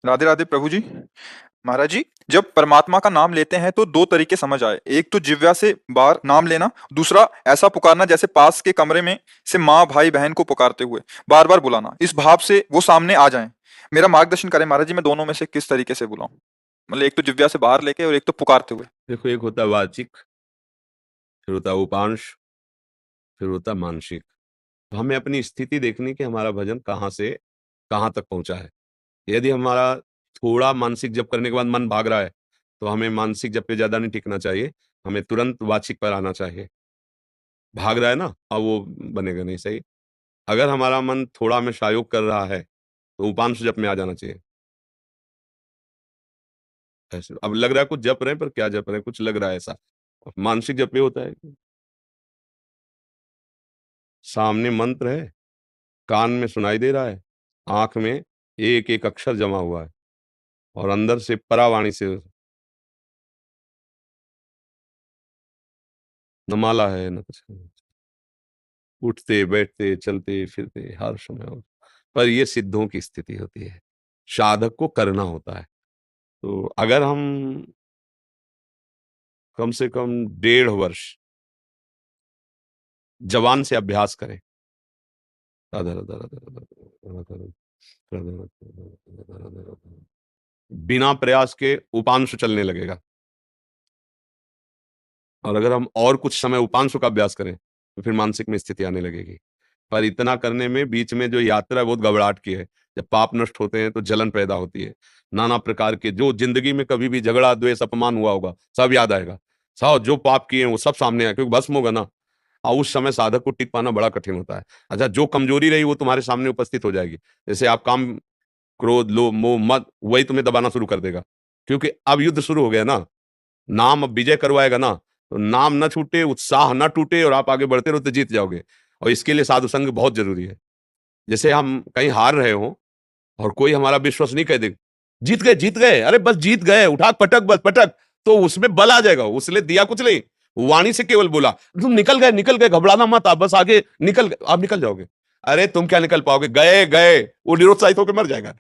राधे राधे प्रभु जी। महाराज जी, जब परमात्मा का नाम लेते हैं तो दो तरीके समझ आए। एक तो जिह्वा से बाहर नाम लेना, दूसरा ऐसा पुकारना जैसे पास के कमरे में से माँ भाई बहन को पुकारते हुए बार बार बुलाना, इस भाव से वो सामने आ जाएं। मेरा मार्गदर्शन करें महाराज जी, मैं दोनों में से किस तरीके से बुलाऊं? मतलब एक तो जिह्वा से बाहर लेके और एक तो पुकारते हुए। देखो, एक होता है वाचिक, फिर होता है उपांश, फिर होता है मानसिक। तो हमें अपनी स्थिति देखनी कि हमारा भजन कहाँ से कहाँ तक पहुंचा है। यदि हमारा थोड़ा मानसिक जप करने के बाद मन भाग रहा है, तो हमें मानसिक जप पे ज्यादा नहीं टिकना चाहिए, हमें तुरंत वाचिक पर आना चाहिए। भाग रहा है ना, अब वो बनेगा नहीं सही। अगर हमारा मन थोड़ा में शायोग कर रहा है, तो उपांश जप में आ जाना चाहिए। ऐसे अब लग रहा है कुछ जप रहे हैं, पर क्या जप रहे हैं, कुछ लग रहा है ऐसा। मानसिक जप ये होता है कि सामने मंत्र है, कान में सुनाई दे रहा है, आंख में एक एक अक्षर जमा हुआ है, और अंदर से परावाणी से न माला है न कुछ है। उठते बैठते चलते फिरते हर समय पर ये सिद्धों की स्थिति होती है, साधक को करना होता है। तो अगर हम कम से कम 1.5 वर्ष जवान से अभ्यास करें, राधा राधा राधा राधा राधा राधा राधा राधा राधा, बिना प्रयास के उपांश चलने लगेगा। और अगर हम और कुछ समय उपांशु का अभ्यास करें, तो फिर मानसिक में स्थिति आने लगेगी। पर इतना करने में बीच में जो यात्रा है बहुत घबराहट की है। जब पाप नष्ट होते हैं तो जलन पैदा होती है। नाना प्रकार के जो जिंदगी में कभी भी झगड़ा द्वेष अपमान हुआ होगा, सब याद आएगा। सब जो पाप किए हैं वो सब सामने आए, क्योंकि भस्म होगा ना। और उस समय साधक को टिक पाना बड़ा कठिन होता है। अच्छा, जो कमजोरी रही वो तुम्हारे सामने उपस्थित हो जाएगी। जैसे आप काम, क्रोध, लोभ, मोह, मद, वही तुम्हें दबाना शुरू कर देगा, क्योंकि अब युद्ध शुरू हो गया ना। नाम अब विजय करवाएगा ना, तो नाम ना छूटे, उत्साह ना टूटे, और आप आगे बढ़ते रहो तो जीत जाओगे। और इसके लिए साधु संग बहुत जरूरी है। जैसे हम कहीं हार रहे हो और कोई हमारा विश्वास नहीं कह दे, जीत गए जीत गए, अरे बस जीत गए, उठा पटक बस पटक, तो उसमें बल आ जाएगा। उसने दिया कुछ नहीं, वाणी से केवल बोला तुम निकल गए, घबराना मत, आप बस आगे निकल गए, आप निकल जाओगे। अरे तुम क्या निकल पाओगे, गए गए, वो निरुत्साहित होकर मर जाएगा।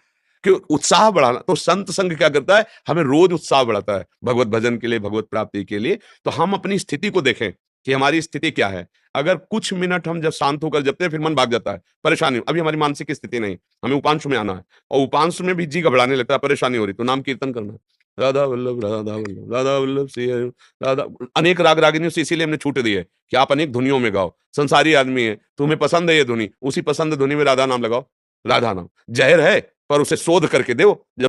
क्यों? उत्साह बढ़ाना। तो संत संग क्या करता है, हमें रोज उत्साह बढ़ाता है भगवत भजन के लिए, भगवत प्राप्ति के लिए। तो हम अपनी स्थिति को देखें कि हमारी स्थिति क्या है। अगर कुछ मिनट हम जब शांत होकर जपते हैं, फिर मन भाग जाता है, परेशानी, अभी हमारी मानसिक स्थिति नहीं, हमें उपांशु में आना है। और उपांशु में भी जी घबराने लगता है, परेशानी हो रही, तो नाम कीर्तन करना है। राधा वल्लभ राधा वल्लभ राधा वल्लभ श्री हरि राधा। अनेक राग रागिनियों से इसीलिए हमने छूट दी है कि आप अनेक धुनियों में गाओ। संसारी आदमी है, तुम्हें पसंद है ये धुनी, उसी पसंद धुनी में राधा नाम लगाओ। राधा नाम जहर है, पर उसे शोध करके दो।